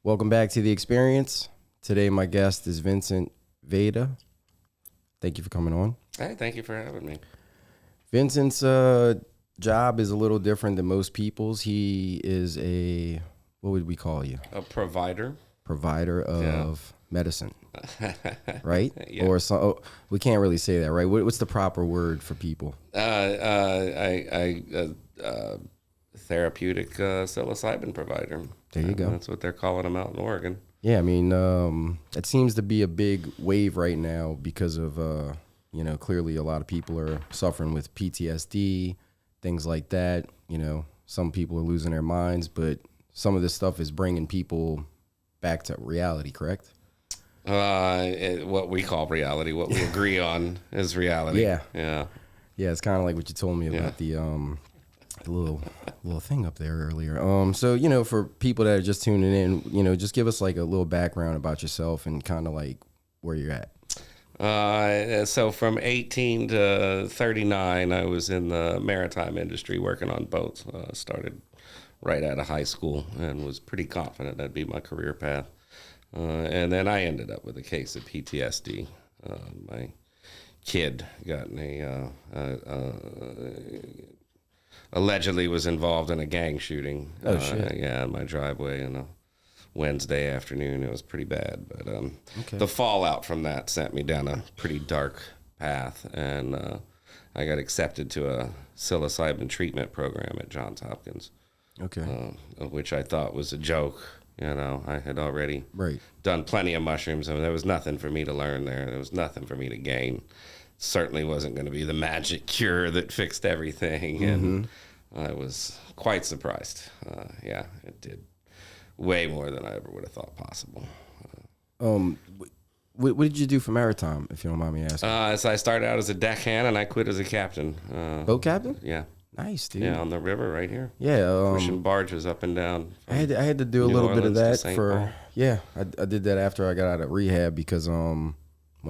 Welcome back to The Experience. Today my guest is Vincent Veda. Thank you for coming on. Hey, thank you for having me. Vincent's job is a little different than most people's. He is a, what would we call you? A provider. Provider of medicine, right? Yeah. Or some, oh, we can't really say that, right? What's the proper word for people? Therapeutic psilocybin provider. There you go. That's what they're calling them out in Oregon. Yeah, I mean, it seems to be a big wave right now because of, clearly a lot of people are suffering with PTSD, things like that. You know, some people are losing their minds, but some of this stuff is bringing people back to reality, correct? What we call reality, what we agree on is reality. Yeah. Yeah. Yeah, it's kind of like what you told me about the little thing up there earlier. So, for people that are just tuning in, just give us like a little background about yourself and kind of like where you're at. So from 18 to 39, I was in the maritime industry working on boats. Started right out of high school and was pretty confident that'd be my career path. And then I ended up with a case of PTSD. My kid got allegedly was involved in a gang shooting. Oh, shit. Yeah, in my driveway on a Wednesday afternoon. It was pretty bad. But the fallout from that sent me down a pretty dark path. And I got accepted to a psilocybin treatment program at Johns Hopkins. Okay. Which I thought was a joke. I had already right. done plenty of mushrooms. I mean, there was nothing for me to learn there. There was nothing for me to gain. Certainly wasn't going to be the magic cure that fixed everything. Mm-hmm. And I was quite surprised. It did way more than I ever would have thought possible. What did you do for maritime, if you don't mind me asking? So I started out as a deckhand and I quit as a captain. Boat captain? Yeah. Nice, dude. Yeah, on the river right here. Yeah. Pushing barges up and down. I had to do a little bit of that for, I did that after I got out of rehab because when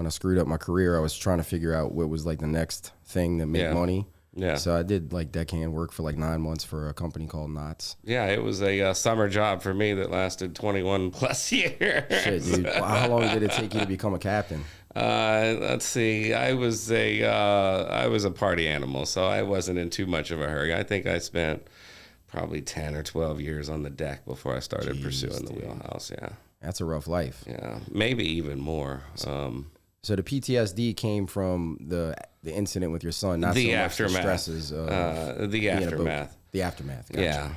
I screwed up my career, I was trying to figure out what was like the next thing to make money. Yeah. So I did like deckhand work for like 9 months for a company called Knots. Yeah, it was a summer job for me that lasted 21 plus years. Shit, dude. Well, how long did it take you to become a captain? Let's see. I was a party animal, so I wasn't in too much of a hurry. I think I spent probably 10 or 12 years on the deck before I started pursuing the wheelhouse. Yeah. That's a rough life. Yeah, maybe even more. So the PTSD came from the incident with your son, not the so aftermath. much the stresses of the aftermath. The aftermath. Gotcha. Yeah,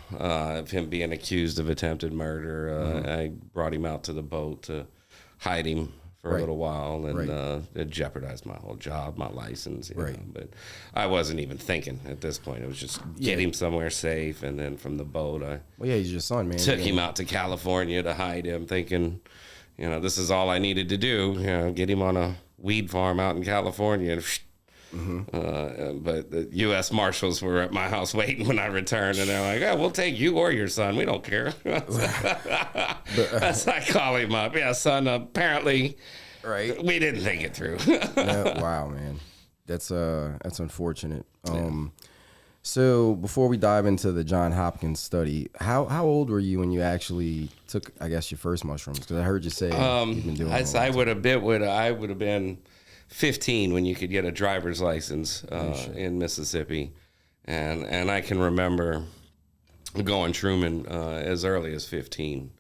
of him being accused of attempted murder. I brought him out to the boat to hide him for a little while, and it jeopardized my whole job, my license. You know, but I wasn't even thinking at this point. It was just get him somewhere safe, and then from the boat, he's your son, man. Took him out to California to hide him, thinking, this is all I needed to do. Get him on a weed farm out in California, and but the U.S. Marshals were at my house waiting when I returned, and they're like, "Oh, we'll take you or your son. We don't care." That's I call him up. Yeah, son. Apparently, we didn't think it through. Wow, man, that's unfortunate. So before we dive into the Johns Hopkins study, how old were you when you actually took, I guess, your first mushrooms? Because I heard you say you've been doing. I would have been 15 when you could get a driver's license in Mississippi, and I can remember going shrooming as early as 15.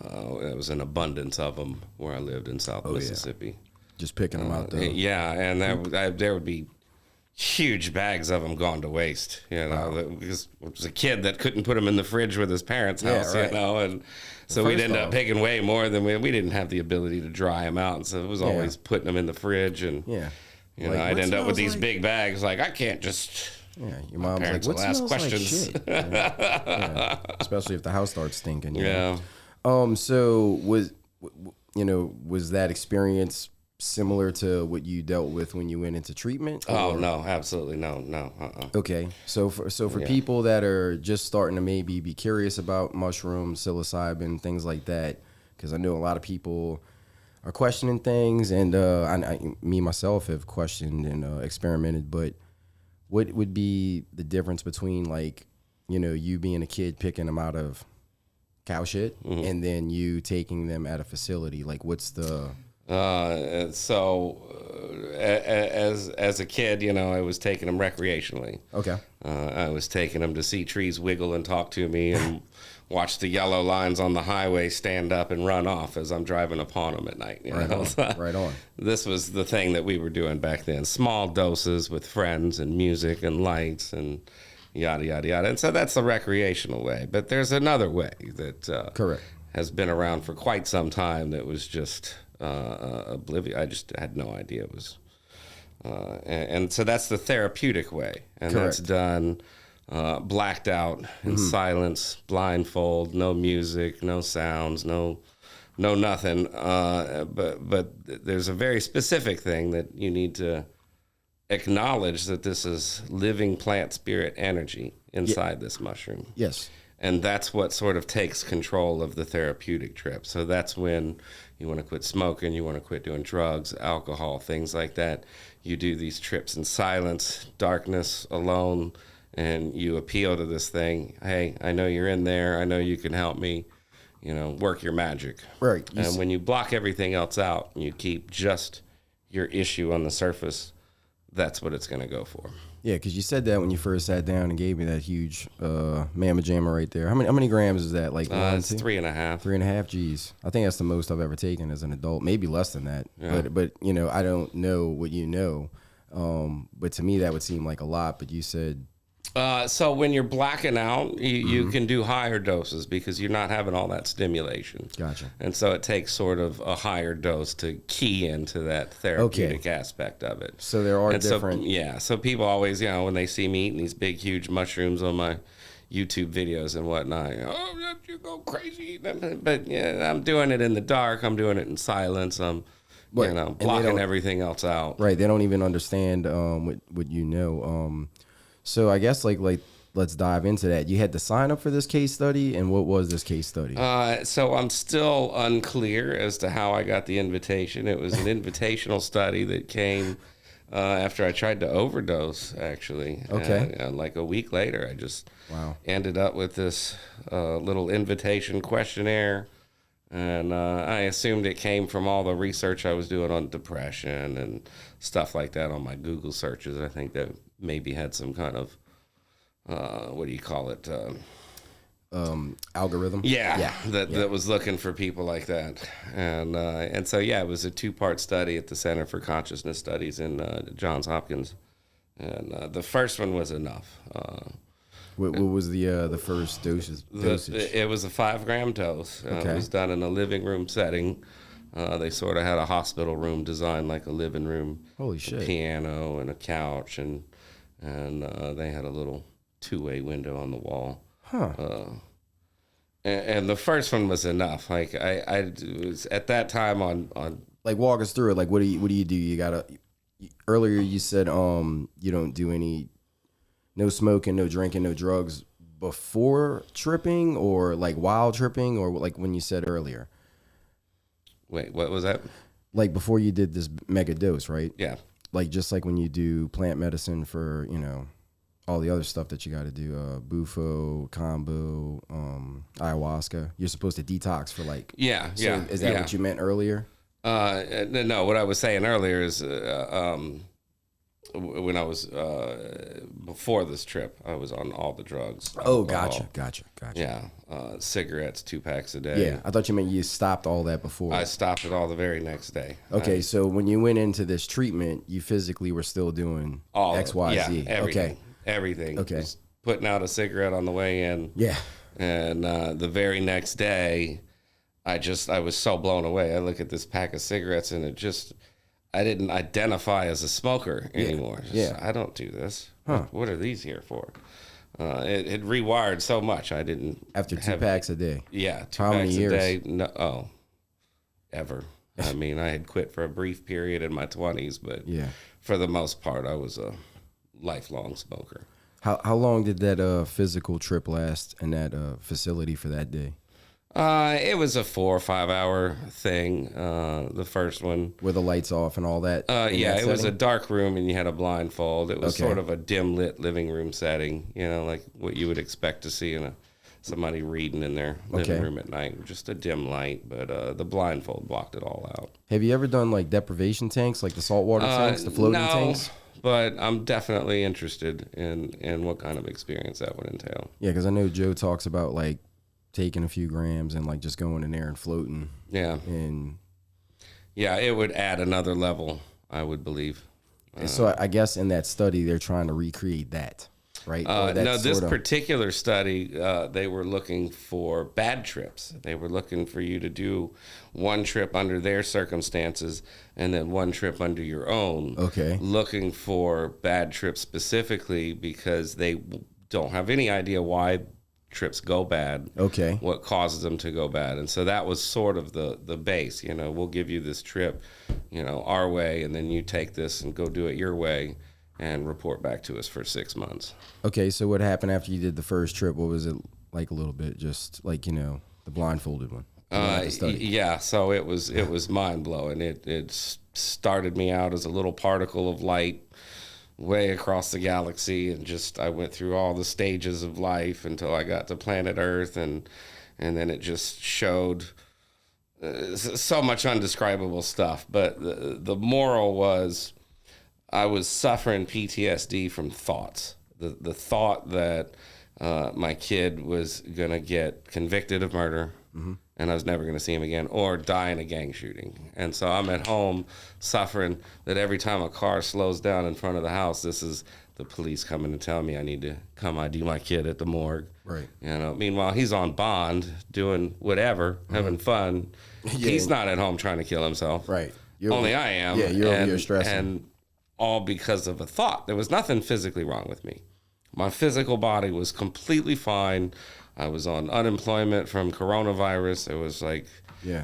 There was an abundance of them where I lived in South Mississippi. Yeah. Just picking them out there. Yeah, and there would be huge bags of them gone to waste, because it was a kid that couldn't put them in the fridge with his parents' house, and so we'd end up picking way more than we didn't have the ability to dry them out, and so it was always putting them in the fridge, and I'd end up with these big bags, like I can't just. Yeah, your mom's like, "What smells questions?" Like shit? Especially if the house starts stinking. Yeah. So was that experience similar to what you dealt with when you went into treatment? Oh, no, absolutely no. Okay, so for people that are just starting to maybe be curious about mushrooms, psilocybin, things like that, because I know a lot of people are questioning things, and me myself have questioned and experimented. But what would be the difference between like, you know, you being a kid picking them out of cow shit and then you taking them at a facility? Like, what's the... As a kid, you know, I was taking them recreationally. Okay. I was taking them to see trees wiggle and talk to me and watch the yellow lines on the highway stand up and run off as I'm driving upon them at night. You know? Right on. This was the thing that we were doing back then. Small doses with friends and music and lights and yada, yada, yada. And so that's the recreational way. But there's another way that Correct. has been around for quite some time that was just... oblivious. I just had no idea it was, and so that's the therapeutic way, and Correct. that's done blacked out in silence, blindfold, no music, no sounds, no nothing. But there's a very specific thing that you need to acknowledge, that this is living plant spirit energy inside this mushroom. Yes. And that's what sort of takes control of the therapeutic trip. So that's when you want to quit smoking, you want to quit doing drugs, alcohol, things like that. You do these trips in silence, darkness, alone, and you appeal to this thing. Hey, I know you're in there. I know you can help me. You know, work your magic. Right. And when you block everything else out and you keep just your issue on the surface, that's what it's going to go for. Yeah, because you said that when you first sat down and gave me that huge mamma jamma right there. How many grams is that? Like it's 3.5. 3.5. Geez, I think that's the most I've ever taken as an adult. Maybe less than that. Yeah. But you know, I don't know what you know. But to me, that would seem like a lot. But you said... So when you're blacking out, you can do higher doses because you're not having all that stimulation. Gotcha. And so it takes sort of a higher dose to key into that therapeutic aspect of it. So there are different... So people always, you know, when they see me eating these big, huge mushrooms on my YouTube videos and whatnot, you go crazy. But yeah, I'm doing it in the dark. I'm doing it in silence. I'm, Right. you know, blocking everything else out. Right. They don't even understand what you know. So I guess like let's dive into that. You had to sign up for this case study, and what was this case study? So I'm still unclear as to how I got the invitation. It was an invitational study that came after I tried to overdose, actually. Okay. And like a week later, I just ended up with this little invitation questionnaire. And I assumed it came from all the research I was doing on depression and stuff like that on my Google searches. I think that maybe had some kind of, what do you call it? Algorithm? That was looking for people like that. And so, it was a 2-part study at the Center for Consciousness Studies in Johns Hopkins. And the first one was enough. What was the first dosage? It was a 5-gram dose. Okay. It was done in a living room setting. They sort of had a hospital room designed like a living room. Holy shit! A piano and a couch, and they had a little 2-way window on the wall. Huh. And the first one was enough. Like I was at that time on like walk us through it. Like what do you do? You gotta. Earlier you said you don't do any. No smoking, no drinking, no drugs before tripping, or like while tripping, or like when you said earlier. Wait, what was that? Like before you did this mega dose, right? Yeah. Like just like when you do plant medicine for, you know, all the other stuff that you got to do, bufo, combo, ayahuasca. You're supposed to detox for like. Is that what you meant earlier? No, what I was saying earlier is when I was before this trip, I was on all the drugs. Oh, gotcha. Yeah, cigarettes, 2 packs a day. Yeah, I thought you meant you stopped all that before. I stopped it all the very next day. Okay, so when you went into this treatment, you physically were still doing all X, Y, Z. Everything. Everything. Okay. Just putting out a cigarette on the way in. Yeah. And the very next day, I was so blown away. I look at this pack of cigarettes and I didn't identify as a smoker anymore. I don't do this. Huh. What are these here for? It rewired so much. I didn't. After 2 packs a day. Yeah. 2 How packs many years? a day. No, ever. I mean, I had quit for a brief period in my 20s, but for the most part, I was a lifelong smoker. How long did that physical trip last in that facility for that day? It was a 4 or 5 hour thing. The first one, with the lights off and all that. Yeah, it was a dark room and you had a blindfold. It was Okay. sort of a dim lit living room setting, like what you would expect to see in somebody reading in their living room at night. Just a dim light, but the blindfold blocked it all out. Have you ever done like deprivation tanks, like the saltwater tanks, the floating tanks? But I'm definitely interested in what kind of experience that would entail. Yeah, because I know Joe talks about like taking a few grams and like just going in there and floating. Yeah. And yeah, it would add another level, I would believe. So I guess in that study, they're trying to recreate that, right? No, this particular study, they were looking for bad trips. They were looking for you to do one trip under their circumstances and then one trip under your own. Okay. Looking for bad trips specifically because they don't have any idea why trips go bad. Okay. What causes them to go bad. And so that was sort of the base. We'll give you this trip, our way, and then you take this and go do it your way and report back to us for 6 months. Okay, so what happened after you did the first trip? What was it like a little bit? Just like, the blindfolded one. Yeah, so it was mind-blowing. It started me out as a little particle of light way across the galaxy, and I went through all the stages of life until I got to planet Earth, and then it just showed so much undescribable stuff. But the moral was I was suffering PTSD from thoughts. The thought that my kid was going to get convicted of murder, and I was never going to see him again, or die in a gang shooting. And so I'm at home suffering that every time a car slows down in front of the house, this is the police coming to tell me I need to come ID my kid at the morgue. Right. Meanwhile, he's on bond, doing whatever, having fun. Yeah. He's not at home trying to kill himself. Right. Only I am. Yeah, you're stressing. And all because of a thought. There was nothing physically wrong with me. My physical body was completely fine. I was on unemployment from coronavirus. It was like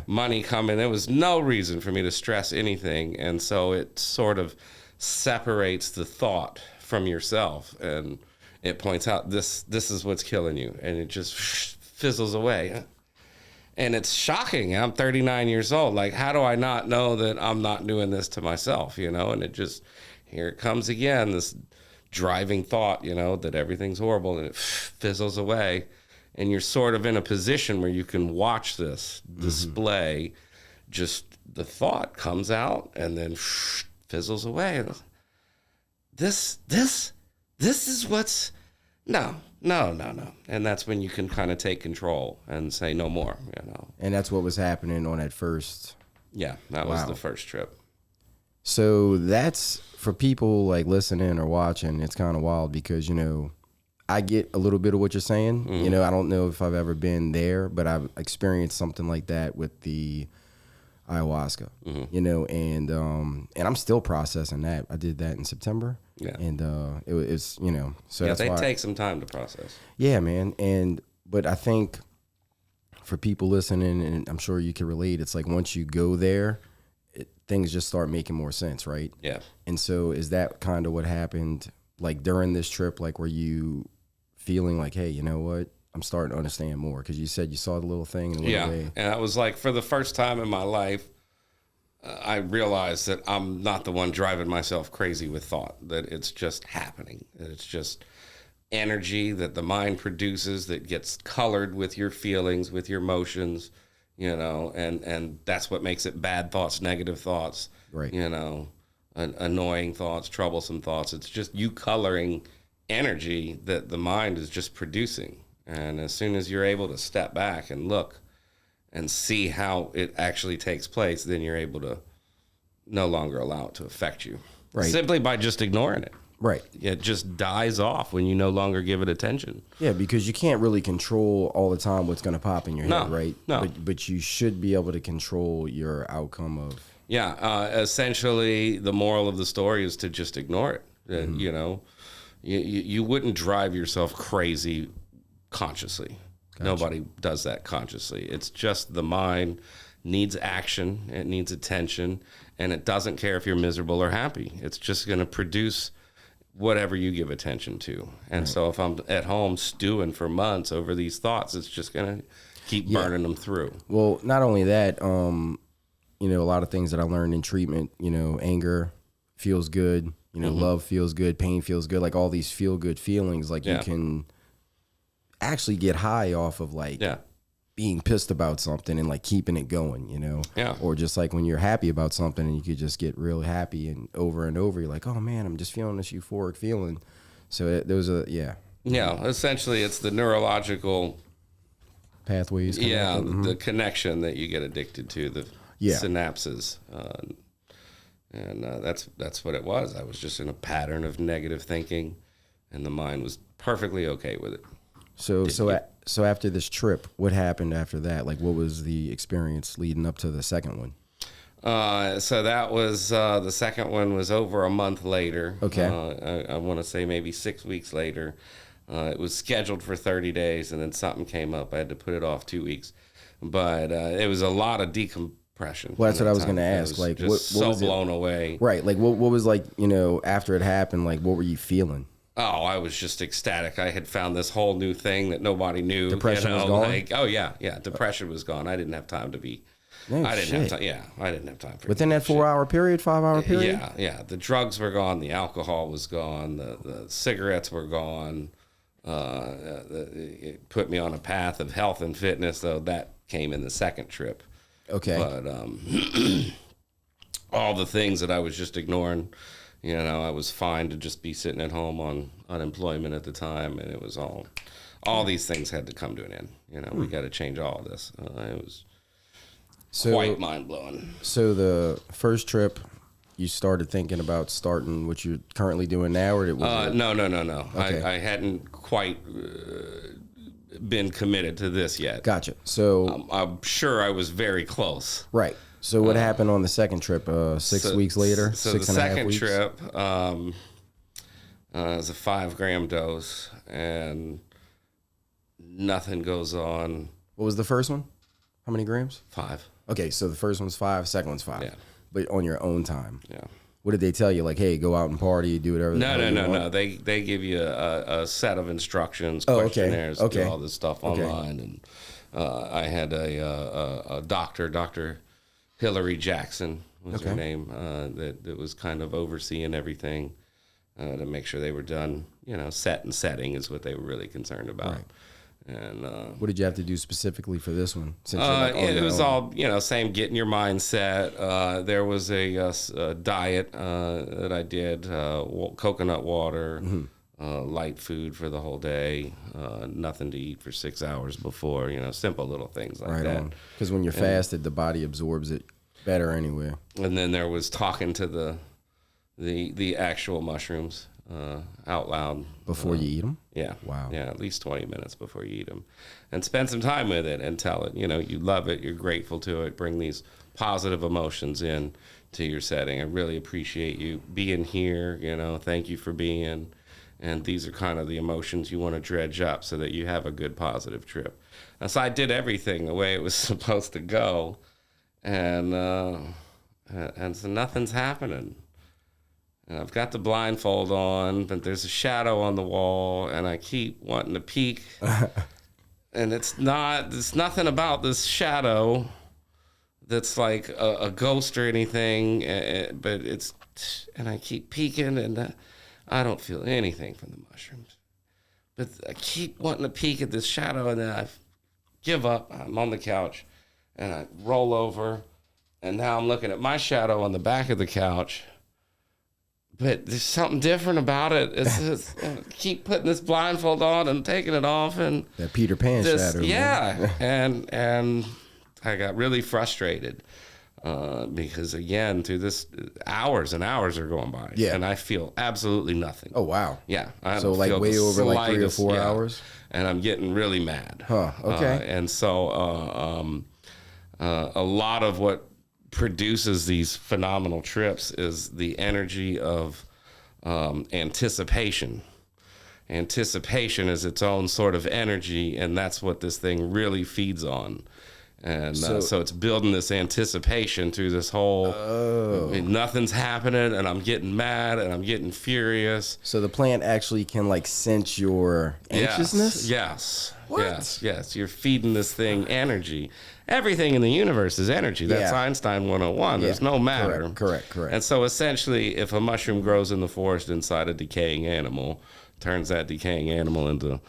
money coming. There was no reason for me to stress anything. And so it sort of separates the thought from yourself. And it points out this is what's killing you. And it just fizzles away. And it's shocking. I'm 39 years old. Like, how do I not know that I'm not doing this to myself, And it just, here it comes again, this driving thought, that everything's horrible, and it fizzles away. And you're sort of in a position where you can watch this display. Just the thought comes out and then fizzles away. This is what's, no. And that's when you can kind of take control and say no more, And that's what was happening on that first. Yeah, that was the first trip. So that's, for people like listening or watching, it's kind of wild because, I get a little bit of what you're saying. Mm-hmm. I don't know if I've ever been there, but I've experienced something like that with the ayahuasca, and I'm still processing that. I did that in September. Yeah. And it's, so yeah, that's they why take some time to process. Yeah, man. But I think for people listening, and I'm sure you can relate, it's like once you go there, things just start making more sense, right? Yeah. And so is that kind of what happened, like during this trip? Like, were you feeling like, hey, you know what? I'm starting to understand more, because you said you saw the little thing. And And I was like, for the first time in my life, I realized that I'm not the one driving myself crazy with thought, that it's just happening. That it's just energy that the mind produces that gets colored with your feelings, with your emotions, and that's what makes it bad thoughts, negative thoughts, right? Annoying thoughts, troublesome thoughts. It's just you coloring energy that the mind is just producing. And as soon as you're able to step back and look and see how it actually takes place, then you're able to no longer allow it to affect you. Right. Simply by just ignoring it. Right. It just dies off when you no longer give it attention. Yeah, because you can't really control all the time what's going to pop in your head, right? No. But you should be able to control your outcome of... Yeah, essentially the moral of the story is to just ignore it. You wouldn't drive yourself crazy consciously. Gotcha. Nobody does that consciously. It's just the mind needs action, it needs attention, and it doesn't care if you're miserable or happy. It's just going to produce whatever you give attention to. And so if I'm at home stewing for months over these thoughts, it's just going to keep burning them through. Well, not only that, you know, a lot of things that I learned in treatment, you know, anger feels good, you know, love feels good, pain feels good, like all these feel good feelings, like you can actually get high off of like being pissed about something and like keeping it going, you know? Yeah. Or just like when you're happy about something and you could just get real happy and over, you're like, oh man, I'm just feeling this euphoric feeling. So those are, yeah, essentially it's the neurological pathways. The connection that you get addicted to, the synapses. And that's what it was. I was just in a pattern of negative thinking, and the mind was perfectly okay with it. So after this trip, what happened after that? Like, what was the experience leading up to the second one? So that was the second one was over a month later. Okay. I want to say maybe 6 weeks later. It was scheduled for 30 days, and then something came up. I had to put it off 2 weeks. But it was a lot of decompression. Well, that's what I was going to ask. Like, what was blown away. Right. Like, what was like, you know, after it happened, like, what were you feeling? Oh, I was just ecstatic. I had found this whole new thing that nobody knew. Depression was gone? Like, oh, yeah. Depression was gone. I didn't have time to be... I didn't have time for within that 4 hour period, 5 hour period. Yeah. The drugs were gone. The alcohol was gone. The cigarettes were gone. It put me on a path of health and fitness, though that came in the second trip. Okay. But all the things that I was just ignoring, you know, I was fine to just be sitting at home on unemployment at the time, and it was all these things had to come to an end. You know, we got to change all of this. It was quite mind-blowing. So the first trip, you started thinking about starting what you're currently doing now, or it was no. Okay. I hadn't quite been committed to this yet. Gotcha. So I'm sure I was very close. Right. So what happened on the second trip? 6 weeks later. So 6 the and a half second weeks? trip was a 5 gram dose, and nothing goes on. What was the first one? How many grams? 5. Okay, so the first one's 5, second one's 5. Yeah. But on your own time. Yeah. What did they tell you? Like, hey, go out and party, do whatever. No. They give you a set of instructions, questionnaires, do all this stuff online. And I had a doctor, Dr. Hillary Jackson was her name, that was kind of overseeing everything to make sure they were done. You know, set and setting is what they were really concerned about. Right. And what did you have to do specifically for this one? Since it was all, you know, same getting your mind set. There was a diet that I did, coconut water, light food for the whole day, nothing to eat for 6 hours before, you know, simple little things like that. Because when you're fasted, the body absorbs it better anyway. And then there was talking to the actual mushrooms out loud. Before you eat them? Yeah. Wow. Yeah, at least 20 minutes before you eat them. And spend some time with it and tell it, you know, you love it, you're grateful to it, bring these positive emotions in to your setting. I really appreciate you being here, you know, thank you for being. And these are kind of the emotions you want to dredge up so that you have a good positive trip. And so I did everything the way it was supposed to go. And so nothing's happening. And I've got the blindfold on, but there's a shadow on the wall, and I keep wanting to peek. And there's nothing about this shadow that's like a ghost or anything, but and I keep peeking, and I don't feel anything from the mushrooms. But I keep wanting to peek at this shadow, and then I give up. I'm on the couch, and I roll over, and now I'm looking at my shadow on the back of the couch. But there's something different about it. It's just, I keep putting this blindfold on and taking it off, and that Peter Pan shadow. Yeah, and I got really frustrated because again, through this, hours and hours are going by, and I feel absolutely nothing. Oh wow. Yeah. So like way over like 3 or 4 hours, and I'm getting really mad. Huh. Okay. And so a lot of what produces these phenomenal trips is the energy of anticipation. Anticipation is its own sort of energy, and that's what this thing really feeds on. And so it's building this anticipation through this whole, nothing's happening, and I'm getting mad, and I'm getting furious. So the plant actually can like sense your anxiousness? Yes. What? Yes. You're feeding this thing energy. Everything in the universe is energy. That's Einstein 101. There's no matter. Correct. And so essentially, if a mushroom grows in the forest inside a decaying animal, turns that decaying animal into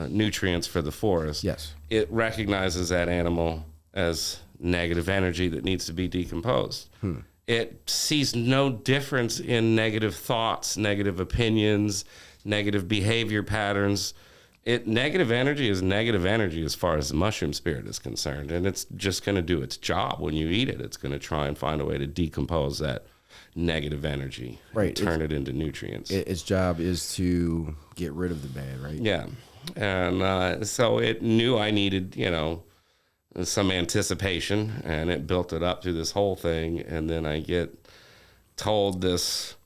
nutrients for the forest, it recognizes that animal as negative energy that needs to be decomposed. It sees no difference in negative thoughts, negative opinions, negative behavior patterns. Negative energy is negative energy as far as the mushroom spirit is concerned, and it's just going to do its job when you eat it. It's going to try and find a way to decompose that negative energy, turn it into nutrients. Its job is to get rid of the bad, right? Yeah, and so it knew I needed, some anticipation, and it built it up through this whole thing. And then I get told this,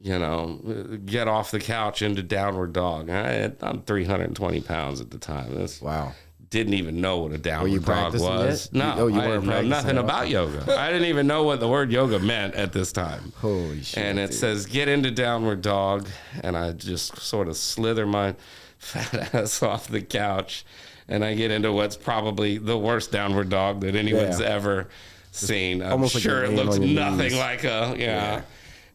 get off the couch into downward dog. I'm 320 pounds at the time. Wow. Didn't even know what a downward dog was. Yet? No, you I didn't know nothing about yoga. I didn't even know what the word yoga meant at this time. Holy shit. And it says, get into downward dog. And I just sort of slither my fat ass off the couch. And I get into what's probably the worst downward dog that anyone's ever seen. I'm sure it looks nothing like a,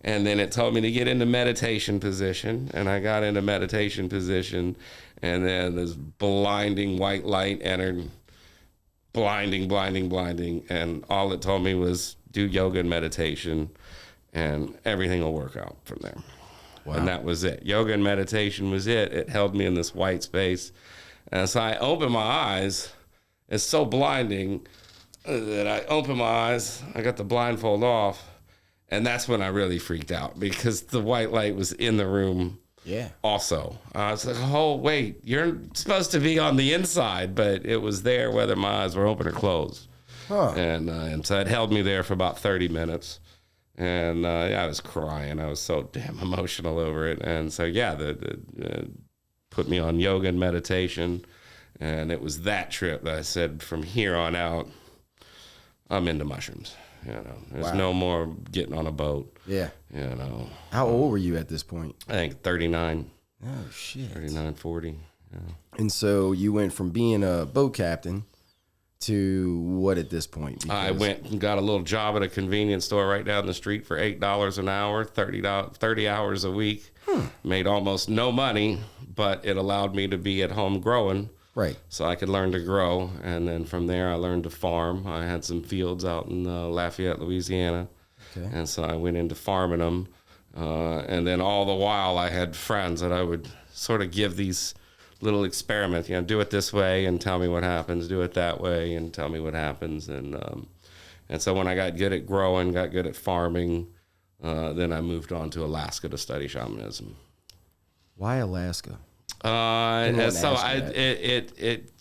And then it told me to get into meditation position. And I got into meditation position. And then this blinding white light entered. Blinding. And all it told me was do yoga and meditation. And everything will work out from there. Wow. And that was it. Yoga and meditation was it. It held me in this white space. And so I opened my eyes. It's so blinding that I opened my eyes. I got the blindfold off. And that's when I really freaked out because the white light was in the room also. I was like, oh, wait, you're supposed to be on the inside. But it was there whether my eyes were open or closed. Huh. And so it held me there for about 30 minutes. And I was crying. I was so damn emotional over it. And so, put me on yoga and meditation. And it was that trip that I said, from here on out, I'm into mushrooms. There's no more getting on a boat. Yeah. How old were you at this point? I think 39. Oh, shit. 39, 40. Yeah. And so you went from being a boat captain to what at this point? Because I went and got a little job at a convenience store right down the street for $8 an hour, 30 hours a week. Made almost no money, but it allowed me to be at home growing. Right. So I could learn to grow. And then from there, I learned to farm. I had some fields out in Lafayette, Louisiana. Okay. And so I went into farming them. And then all the while, I had friends that I would sort of give these little experiments, do it this way and tell me what happens, do it that way and tell me what happens. And so when I got good at growing, got good at farming, then I moved on to Alaska to study shamanism. Why Alaska? It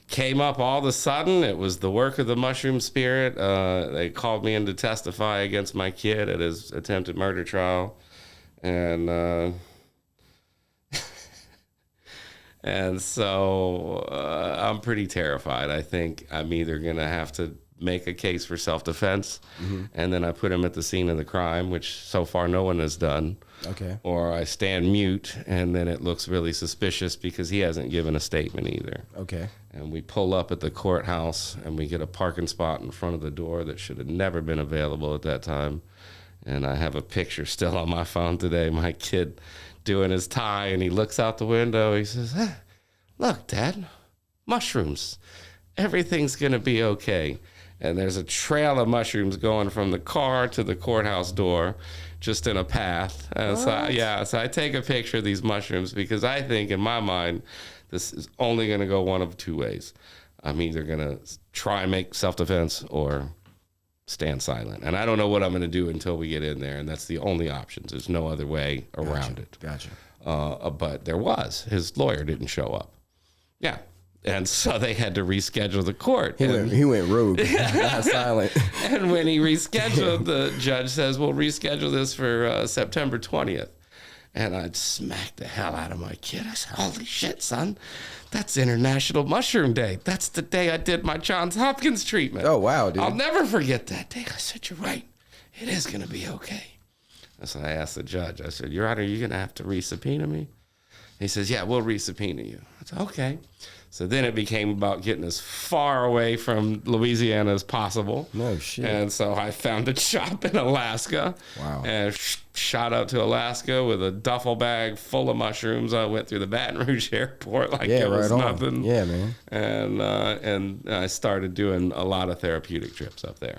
came up all of a sudden. It was the work of the mushroom spirit. They called me in to testify against my kid at his attempted murder trial. And and so I'm pretty terrified. I think I'm either going to have to make a case for self-defense, and then I put him at the scene of the crime, which so far no one has done. Okay. Or I stand mute, and then it looks really suspicious because he hasn't given a statement either. Okay. And we pull up at the courthouse, and we get a parking spot in front of the door that should have never been available at that time. And I have a picture still on my phone today, my kid doing his tie, and he looks out the window. He says, hey, look, Dad, mushrooms. Everything's going to be okay. And there's a trail of mushrooms going from the car to the courthouse door, just in a path. So I take a picture of these mushrooms because I think in my mind, this is only going to go one of two ways. I'm either going to try and make self-defense or stand silent. And I don't know what I'm going to do until we get in there. And that's the only options. There's no other way around it. Gotcha. But there was. His lawyer didn't show up. Yeah. And so they had to reschedule the court. He went rogue. Not silent. And when he rescheduled, the judge says, we'll reschedule this for September 20th. And I'd smack the hell out of my kid. I said, holy shit, son, that's International Mushroom Day. That's the day I did my Johns Hopkins treatment. Oh, wow, dude. I'll never forget that day. I said, you're right. It is going to be okay. So I asked the judge, I said, Your Honor, are you going to have to re-subpoena me? He says, yeah, we'll re-subpoena you. I said, okay. So then it became about getting as far away from Louisiana as possible. No shit. And so I found a shop in Alaska. Wow. And shot out to Alaska with a duffel bag full of mushrooms. I went through the Baton Rouge airport like it was nothing. Yeah, man. And I started doing a lot of therapeutic trips up there.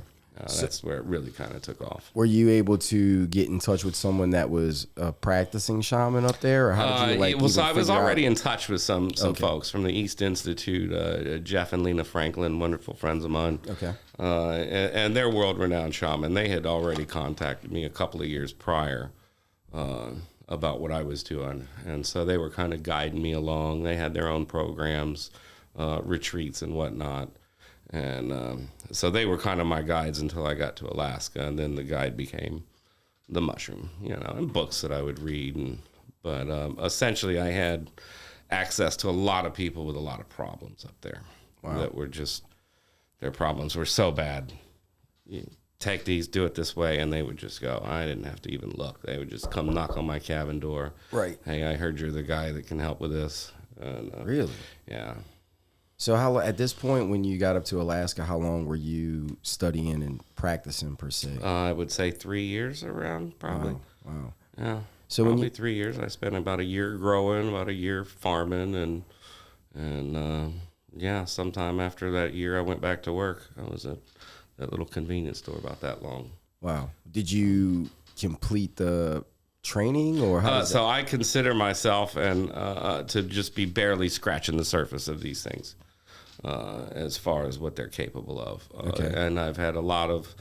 That's where it really kind of took off. Were you able to get in touch with someone that was a practicing shaman up there, or how did you so I was already in touch with some folks from the East Institute, Jeff and Lena Franklin, wonderful friends of mine. Okay. And they're world-renowned shaman. They had already contacted me a couple of years prior about what I was doing, and so they were kind of guiding me along. They had their own programs, retreats and whatnot. And so they were kind of my guides until I got to Alaska, and then the guide became the mushroom, and books that I would read. But essentially, I had access to a lot of people with a lot of problems up there. Wow. That were just, their problems were so bad. You take these, do it this way, and they would just go. I didn't have to even look. They would just come knock on my cabin door. Right. Hey, I heard you're the guy that can help with this. And, really? Yeah. So how at this point, when you got up to Alaska, how long were you studying and practicing per se? I would say 3 years around, probably. Wow. Yeah. So probably 3 years. I spent about a year growing, about a year farming, and yeah, sometime after that year, I went back to work. I was at that little convenience store about that long. Wow. Did you complete the training, or how? So I consider myself to just be barely scratching the surface of these things. As far as what they're capable of, and I've had a lot of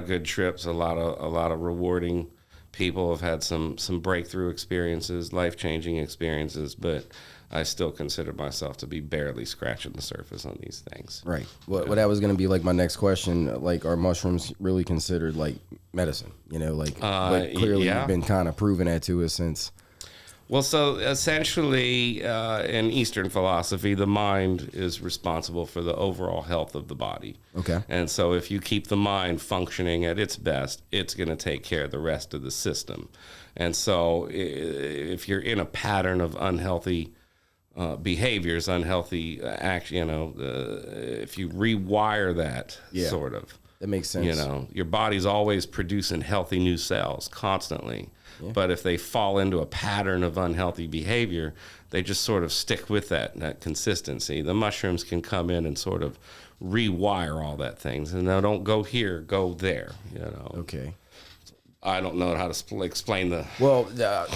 good trips, a lot of rewarding people. Have had some breakthrough experiences, life-changing experiences, but I still consider myself to be barely scratching the surface on these things. Right. Well, that was going to be like my next question. Like, are mushrooms really considered like medicine? But clearly you've been kind of proving that to us since. Well, so essentially, in Eastern philosophy, the mind is responsible for the overall health of the body. Okay. And so if you keep the mind functioning at its best, it's going to take care of the rest of the system. And so if you're in a pattern of unhealthy behaviors, unhealthy act, if you rewire that sort of. That makes sense. Your body's always producing healthy new cells constantly. Yeah. But if they fall into a pattern of unhealthy behavior, they just sort of stick with that consistency. The mushrooms can come in and sort of rewire all that things. And now don't go here, go there, Okay. I don't know how to explain the... Well,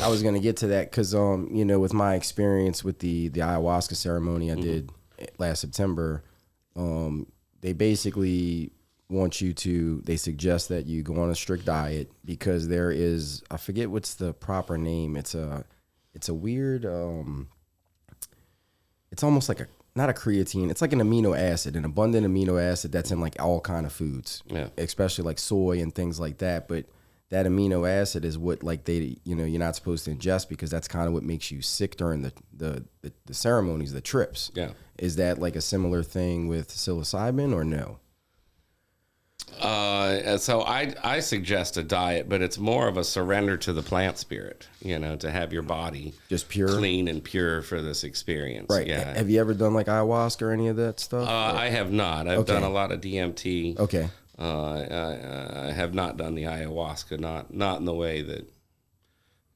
I was going to get to that because, with my experience with the ayahuasca ceremony I did last September, they basically want you to, they suggest that you go on a strict diet because there is, I forget what's the proper name. It's a weird, it's almost like not a creatine. It's like an amino acid, an abundant amino acid that's in like all kind of foods, especially like soy and things like that. But that amino acid is what like they, you're not supposed to ingest because that's kind of what makes you sick during the ceremonies, the trips. Yeah. Is that like a similar thing with psilocybin or no? So I suggest a diet, but it's more of a surrender to the plant spirit, to have your body just pure, clean and pure for this experience. Right. Yeah. Have you ever done like ayahuasca or any of that stuff? I have not. I've done a lot of DMT. Okay. I have not done the ayahuasca, not in the way that.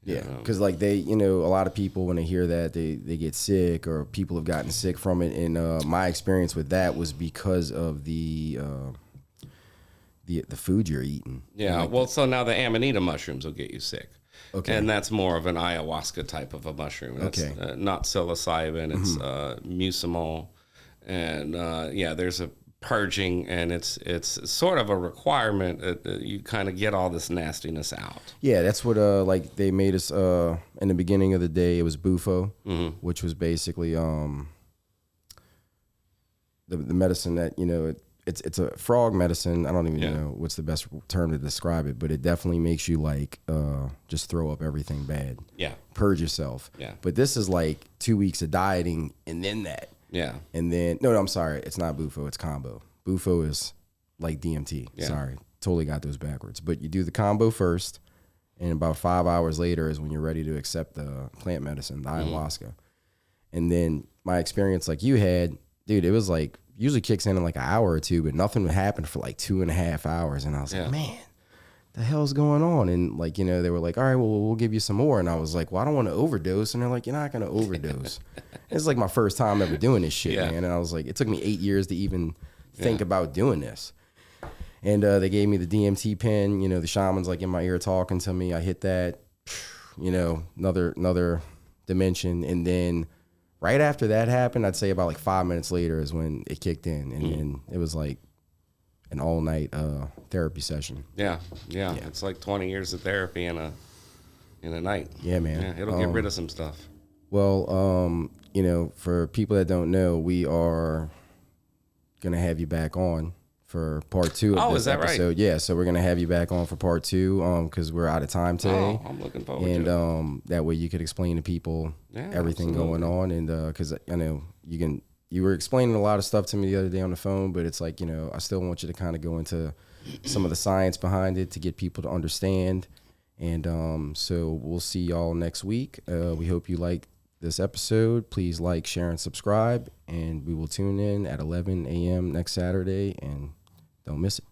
Yeah, because like they, a lot of people when they hear that they get sick or people have gotten sick from it, and my experience with that was because of the food you're eating. Yeah, like so now the amanita mushrooms will get you sick. Okay. And that's more of an ayahuasca type of a mushroom. That's, not psilocybin, it's mucimol. And there's a purging, and it's sort of a requirement that you kind of get all this nastiness out. Yeah, that's what like they made us in the beginning of the day. It was bufo, which was basically the medicine that it's a frog medicine. I don't even know what's the best term to describe it, but it definitely makes you like just throw up everything bad. Yeah. Purge yourself. Yeah. But this is like 2 weeks of dieting and then that. Yeah. And then no, I'm sorry, it's not Bufo, it's combo. Bufo is like DMT. Yeah. Sorry, totally got those backwards. But you do the combo first, and about 5 hours later is when you're ready to accept the plant medicine, the ayahuasca. And then my experience like you had, dude, it was like usually kicks in like an hour or two, but nothing would happen for like 2.5 hours. And I was like, man, the hell's going on? And like, you know, they were like, all right, well, we'll give you some more. And I was like, well, I don't want to overdose. And they're like, you're not going to overdose. It's like my first time ever doing this shit, man. And I was like, it took me 8 years to even think about doing this. And they gave me the DMT pen, you know, the shaman's like in my ear talking to me. I hit that, you know, another dimension. And then right after that happened, I'd say about like 5 minutes later is when it kicked in. And then it was like an all night therapy session. Yeah. It's like 20 years of therapy in a night. Yeah, man. Yeah, it'll get rid of some stuff. Well, you know, for people that don't know, we are going to have you back on for part 2 of this episode. Right? Yeah, so we're going to have you back on for part 2 because we're out of time today. Oh, I'm looking forward to it. And that way you could explain to people everything going on. And because I know you were explaining a lot of stuff to me the other day on the phone, but it's like, you know, I still want you to kind of go into some of the science behind it to get people to understand. And so we'll see y'all next week. We hope you like this episode. Please like, share, and subscribe. And we will tune in at 11 a.m. next Saturday. And don't miss it.